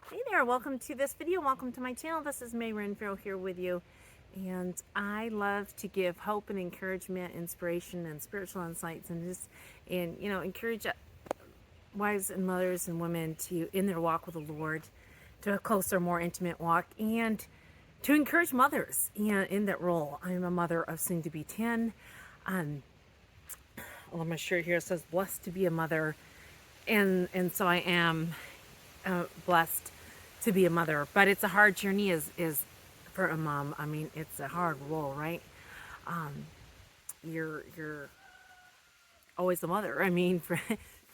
Hey there, welcome to this video. Welcome to my channel. This is Mae Renfroe here with you. And I love to give hope and encouragement, inspiration, and spiritual insights, and encourage wives and mothers and women to, in their walk with the Lord, to a closer, more intimate walk, and to encourage mothers in that role. I'm a mother of soon to be 10. Well, my shirt here says blessed to be a mother. And so I am blessed to be a mother, but it's a hard journey is for a mom. I mean, it's a hard role, right? You're always a mother. I mean, for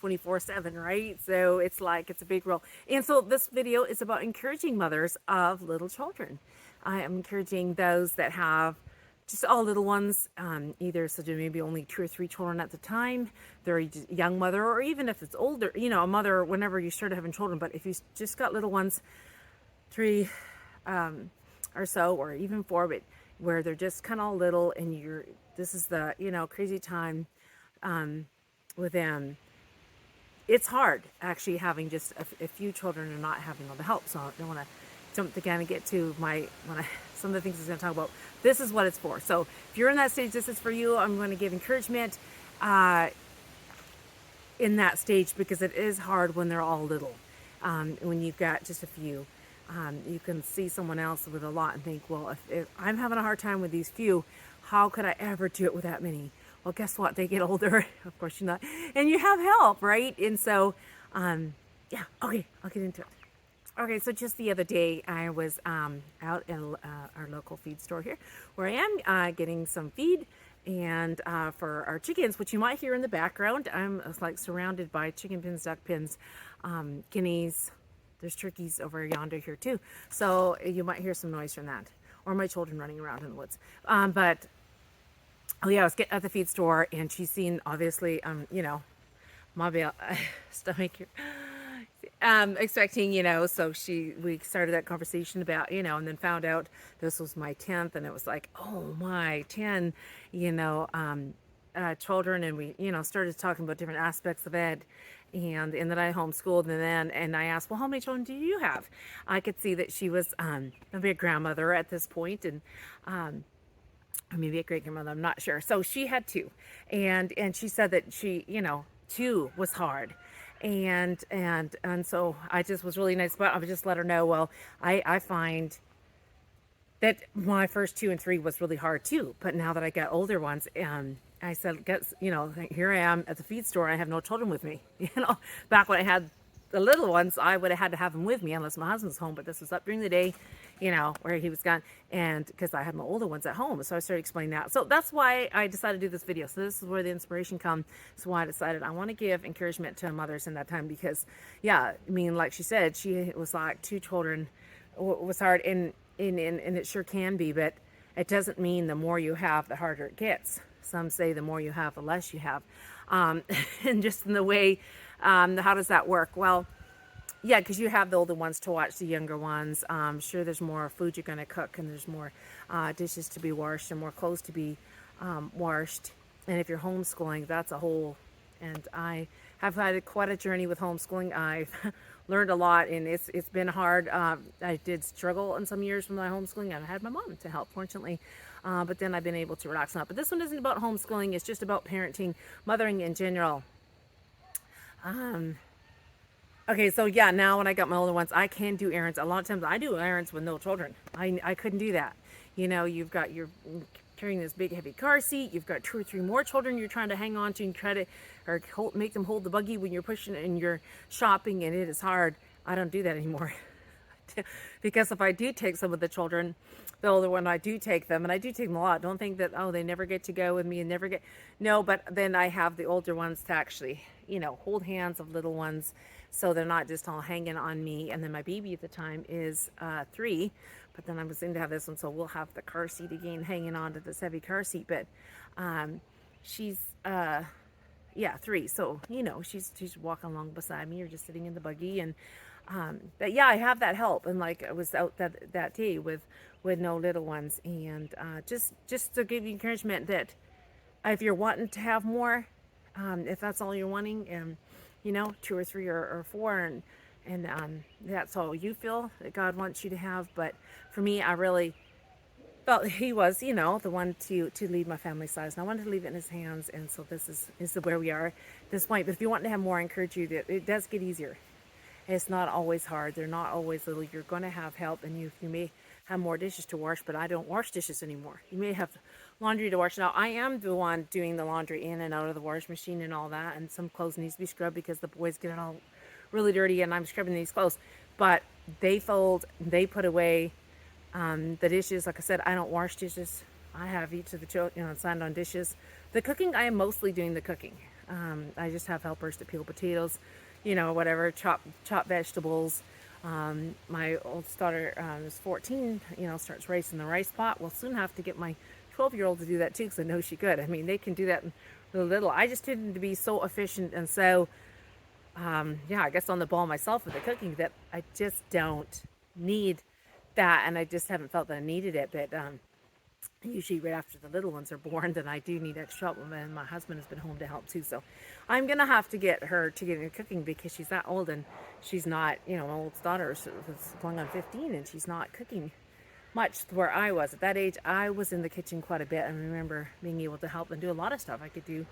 24/7, right? So it's like it's a big role. And so this video is about encouraging mothers of little children. I am encouraging those that have just all little ones, either so maybe only 2 or 3 children at the time. They're a young mother, or even if it's older, a mother whenever you start having children. But if you just got little ones, 3 or so, or even 4, but where they're just kind of little, and this is the crazy time with them. It's hard actually having just a few children and not having all the help. So I don't want to jump the gun and get to some of the things I'm going to talk about. This is what it's for. So if you're in that stage, this is for you. I'm going to give encouragement in that stage, because it is hard when they're all little. When you've got just a few, you can see someone else with a lot and think, well, if I'm having a hard time with these few, how could I ever do it with that many? Well, guess what? They get older. Of course you're not. And you have help, right? And so, yeah, okay, I'll get into it. Okay, so just the other day, I was out in our local feed store here, where I am getting some feed and for our chickens, which you might hear in the background. I'm like surrounded by chicken pens, duck pens, guineas. There's turkeys over yonder here too, so you might hear some noise from that, or my children running around in the woods. But oh yeah, I was at the feed store, and she's seen, obviously, my stomach here. Expecting, so we started that conversation about, and then found out this was my 10th, and it was like, oh my, 10, children, and we, started talking about different aspects of it, and that I homeschooled, and I asked, well, how many children do you have? I could see that she was maybe a grandmother at this point, and or maybe a great grandmother, I'm not sure. So she had 2, and she said that she, 2 was hard. And so I just was really nice, but I would just let her know, well, I find that my first 2 and 3 was really hard too. But now that I got older ones, I said, guess, here I am at the feed store. I have no children with me. Back when I had the little ones, I would have had to have them with me unless my husband's home. But this was up during the day, where he was gone, and because I had my older ones at home. So I started explaining that. So that's why I decided to do this video. So this is where the inspiration comes. So why I decided I want to give encouragement to mothers in that time, because, yeah, I mean, like she said, she was like 2 children was hard, and it sure can be, but it doesn't mean the more you have, the harder it gets. Some say the more you have, the less you have. And just in the way, how does that work? Well, yeah, because you have the older ones to watch the younger ones. Sure, there's more food you're going to cook, and there's more dishes to be washed, and more clothes to be washed. And if you're homeschooling, that's a whole. And I have had quite a journey with homeschooling. I've learned a lot, and it's been hard. I did struggle in some years with my homeschooling. I had my mom to help, fortunately. But then I've been able to relax on it. But this one isn't about homeschooling. It's just about parenting, mothering in general. Okay, so yeah, now when I got my older ones, I can do errands. A lot of times I do errands with no children. I couldn't do that. You've got you're carrying this big heavy car seat. You've got 2 or 3 more children you're trying to hang on to and try to, or make them hold the buggy when you're pushing and you're shopping, and it is hard. I don't do that anymore. Because if I do take some of the children, the older one, I do take them, and I do take them a lot. Don't think that, oh, they never get to go with me and never get, no, but then I have the older ones to actually, hold hands of little ones, so they're not just all hanging on me. And then my baby at the time is 3, but then I was going to have this one, so we'll have the car seat again, hanging on to this heavy car seat. But she's yeah, 3, so she's walking along beside me, or just sitting in the buggy. And but yeah, I have that help. And like, I was out that day with no little ones, and just to give you encouragement that if you're wanting to have more, if that's all you're wanting, and 2 or 3 or 4, and and that's all you feel that God wants you to have. But for me, I really felt he was, the one to lead my family size, and I wanted to leave it in his hands. And so this is where we are at this point. But if you want to have more, I encourage you that it does get easier. It's not always hard. They're not always little. You're going to have help, and you may have more dishes to wash, but I don't wash dishes anymore. You may have laundry to wash. Now, I am the one doing the laundry in and out of the wash machine and all that, and some clothes needs to be scrubbed because the boys get it all really dirty, and I'm scrubbing these clothes. But they fold, they put away the dishes. Like I said, I don't wash dishes. I have each of the children, assigned on dishes. The cooking, I am mostly doing the cooking. I just have helpers to peel potatoes, whatever, chop vegetables. My oldest daughter is 14, starts racing the rice pot. We'll soon have to get my 12-year-old to do that too, because I know she could. I mean, they can do that in little. I just tended to be so efficient and so, I guess on the ball myself with the cooking that I just don't need that, and I just haven't felt that I needed it. But usually right after the little ones are born, then I do need extra help, and my husband has been home to help too. So I'm gonna have to get her to get into cooking because she's that old, and she's not, my oldest daughter is going on 15, and she's not cooking much where I was. At that age, I was in the kitchen quite a bit. I remember being able to help and do a lot of stuff. I could do,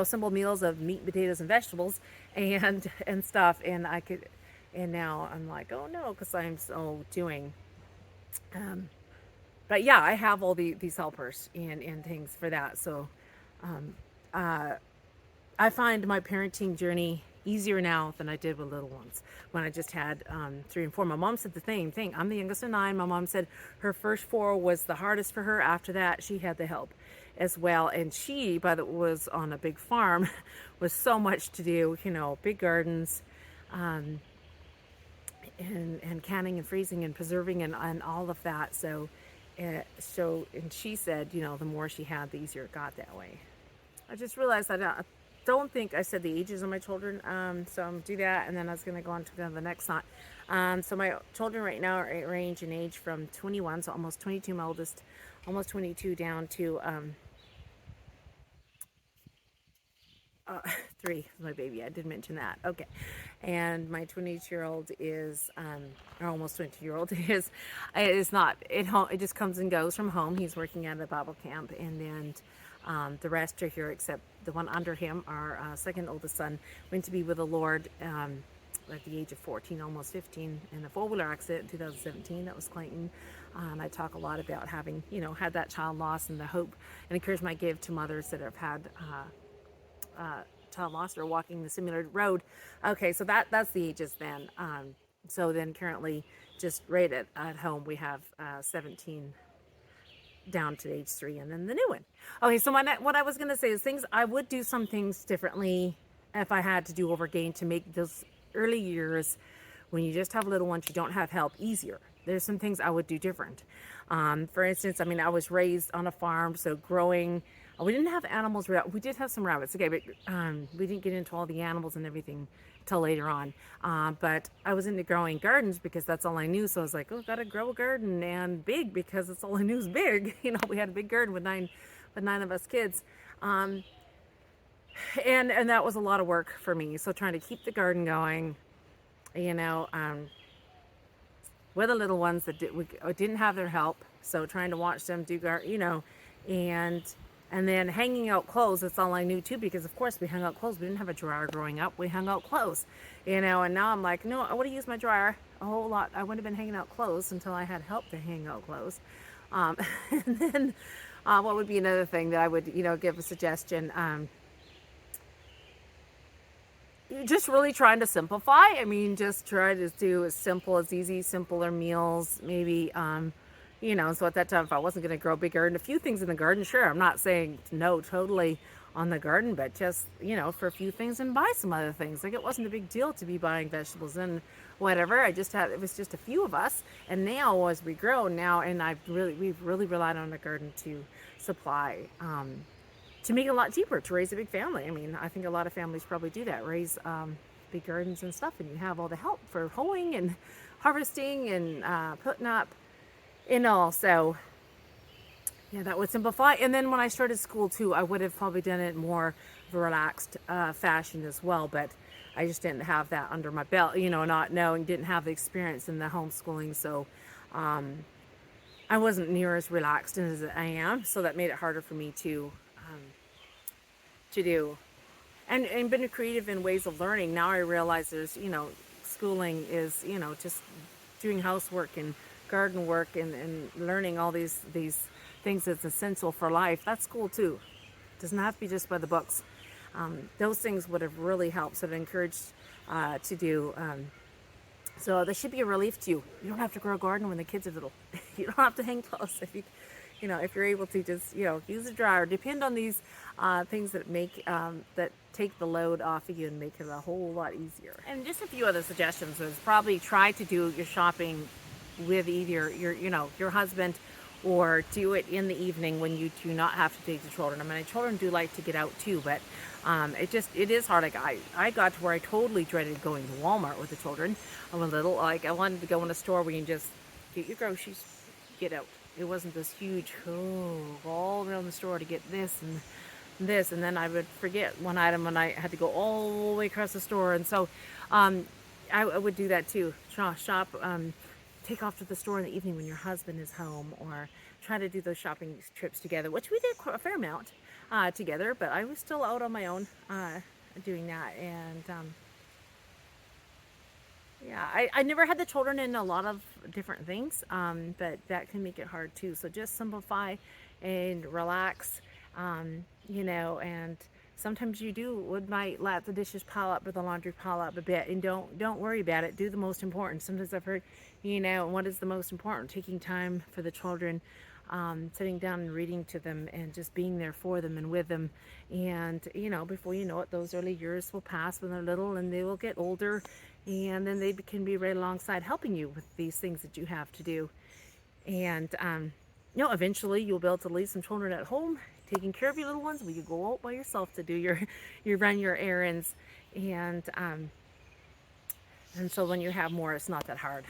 simple meals of meat, potatoes, and vegetables and stuff, and now I'm like, oh no, because I'm so doing but yeah, I have all these helpers and things for that. So I find my parenting journey easier now than I did with little ones when I just had 3 and 4. My mom said the same thing. I'm the youngest of 9. My mom said her first 4 was the hardest for her. After that, she had the help as well. And she, was on a big farm, was so much to do, big gardens, and canning and freezing and preserving and all of that. So and she said, the more she had, the easier it got that way. I just realized I don't think I said the ages of my children. So I'm do that, and then I was going to go on to the next thought. So my children right now range in age from 21, so almost 22, my oldest, almost 22, down to 3, my baby. I did mention that. Okay. And my 22-year-old is, or almost 22-year-old is not at home. It just comes and goes from home. He's working at a Bible camp, and then the rest are here except the one under him. Our second oldest son went to be with the Lord at the age of 14, almost 15, in a four-wheeler accident in 2017. That was Clayton. I talk a lot about having, had that child loss, and the hope and encouragement I give to mothers that have had child loss or walking the simulated road. Okay, so that's the ages then. So then currently, just right at home, we have 17 down to age 3, and then the new one. Okay, so what I was going to say is I would do some things differently if I had to do over again to make those early years when you just have little ones, you don't have help, easier. There's some things I would do different. For instance, I was raised on a farm, so growing, we didn't have animals. We did have some rabbits, okay, but we didn't get into all the animals and everything till later on. But I was into growing gardens because that's all I knew. So I was like, oh, gotta grow a garden, and big, because that's all I knew is big. We had a big garden with nine of us kids. And that was a lot of work for me. So trying to keep the garden going, with the little ones that didn't have their help. So trying to watch them do and then hanging out clothes, that's all I knew too, because of course we hung out clothes. We didn't have a dryer growing up. We hung out clothes, and now I'm like, no, I would have used my dryer a whole lot. I wouldn't have been hanging out clothes until I had help to hang out clothes. And then what would be another thing that I would, give a suggestion? Just really trying to simplify. Just try to do as simple as easy, simpler meals, maybe, so at that time, if I wasn't going to grow a big garden, a few things in the garden, sure, I'm not saying no totally on the garden, but just, for a few things, and buy some other things. Like, it wasn't a big deal to be buying vegetables and whatever. It was just a few of us. And now as we grow and we've really relied on the garden to supply, to make it a lot cheaper to raise a big family. I think a lot of families probably do that, raise big gardens and stuff, and you have all the help for hoeing and harvesting and putting up all. So yeah, that would simplify. And then when I started school too, I would have probably done it more of a relaxed fashion as well. But I just didn't have that under my belt, not knowing, didn't have the experience in the homeschooling. So I wasn't near as relaxed as I am. So that made it harder for me to do. And been creative in ways of learning. Now I realize there's, schooling is, just doing housework and garden work and learning all these things that's essential for life. That's school too. It doesn't have to be just by the books. Those things would have really helped. So I've encouraged to do. So this should be a relief to you. You don't have to grow a garden when the kids are little. You don't have to hang clothes if you're able to just use a dryer. Depend on these things that that take the load off of you and make it a whole lot easier. And just a few other suggestions is probably try to do your shopping with either your husband, or do it in the evening when you do not have to take the children. I mean, children do like to get out too, but it is hard. Like I got to where I totally dreaded going to Walmart with the children. I'm a little, I wanted to go in a store where you can just get your groceries, get out. It wasn't this huge, all around the store to get this and this, and then I would forget one item and I had to go all the way across the store. And so I would do that too. Shop, take off to the store in the evening when your husband is home, or try to do those shopping trips together, which we did a fair amount together, but I was still out on my own doing that. And yeah, I never had the children in a lot of different things, but that can make it hard too. So just simplify and relax, and sometimes might let the dishes pile up or the laundry pile up a bit, and don't worry about it. Do the most important. Sometimes I've heard, what is the most important? Taking time for the children, sitting down and reading to them and just being there for them and with them. And, before you know it, those early years will pass when they're little, and they will get older, and then they can be right alongside helping you with these things that you have to do. And, eventually you'll be able to leave some children at home, taking care of your little ones, when you go out by yourself to do run your errands. And so when you have more, it's not that hard.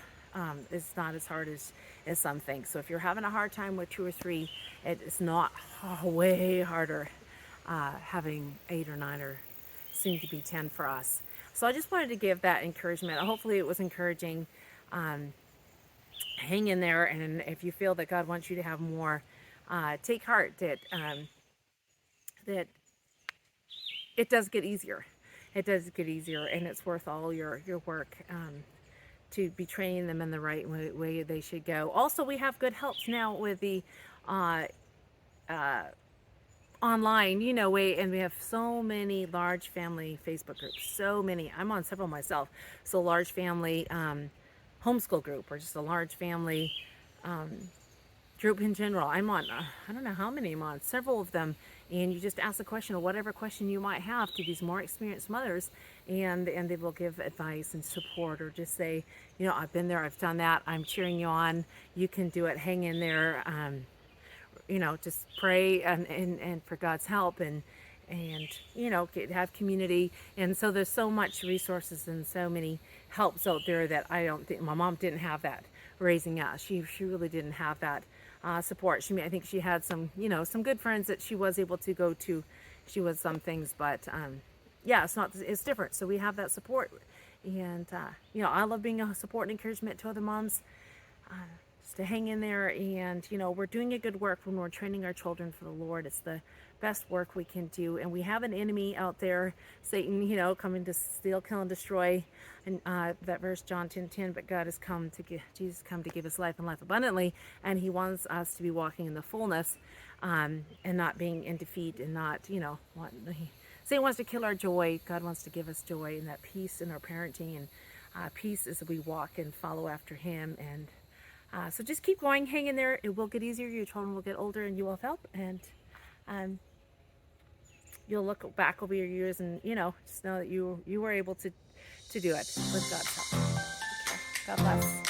It's not as hard as some think. So if you're having a hard time with 2 or 3, it's not way harder having 8 or 9 or soon to be 10 for us. So I just wanted to give that encouragement. Hopefully it was encouraging. Hang in there, and if you feel that God wants you to have more, take heart that it does get easier. It does get easier, and it's worth all your work to be training them in the right way they should go. Also, we have good helps now with the online, way, and we have so many large family Facebook groups. So many. I'm on several myself. So large family homeschool group, or just a large family group in general. I'm on, I don't know how many I'm on, several of them. And you just ask a question, or whatever question you might have, to these more experienced mothers, and they will give advice and support, or just say, I've been there, I've done that, I'm cheering you on, you can do it, hang in there. Just pray and for God's help, and have community. And so there's so much resources and so many helps out there that I don't think my mom didn't have that raising us. She really didn't have that support. I think she had some good friends that she was able to go to. She was some things, but it's different. So we have that support, and I love being a support and encouragement to other moms. Just to hang in there, and we're doing a good work when we're training our children for the Lord. It's the best work we can do, and we have an enemy out there, Satan, coming to steal, kill, and destroy. And that verse, John 10:10. But God has come Jesus come to give us life and life abundantly, and He wants us to be walking in the fullness, and not being in defeat, and not Satan wants to kill our joy. God wants to give us joy and that peace in our parenting, and peace as we walk and follow after Him. And so just keep going, hang in there. It will get easier. Your children will get older, and you will have help. And you'll look back over your years, and just know that you were able to do it with God's help. Okay. God bless.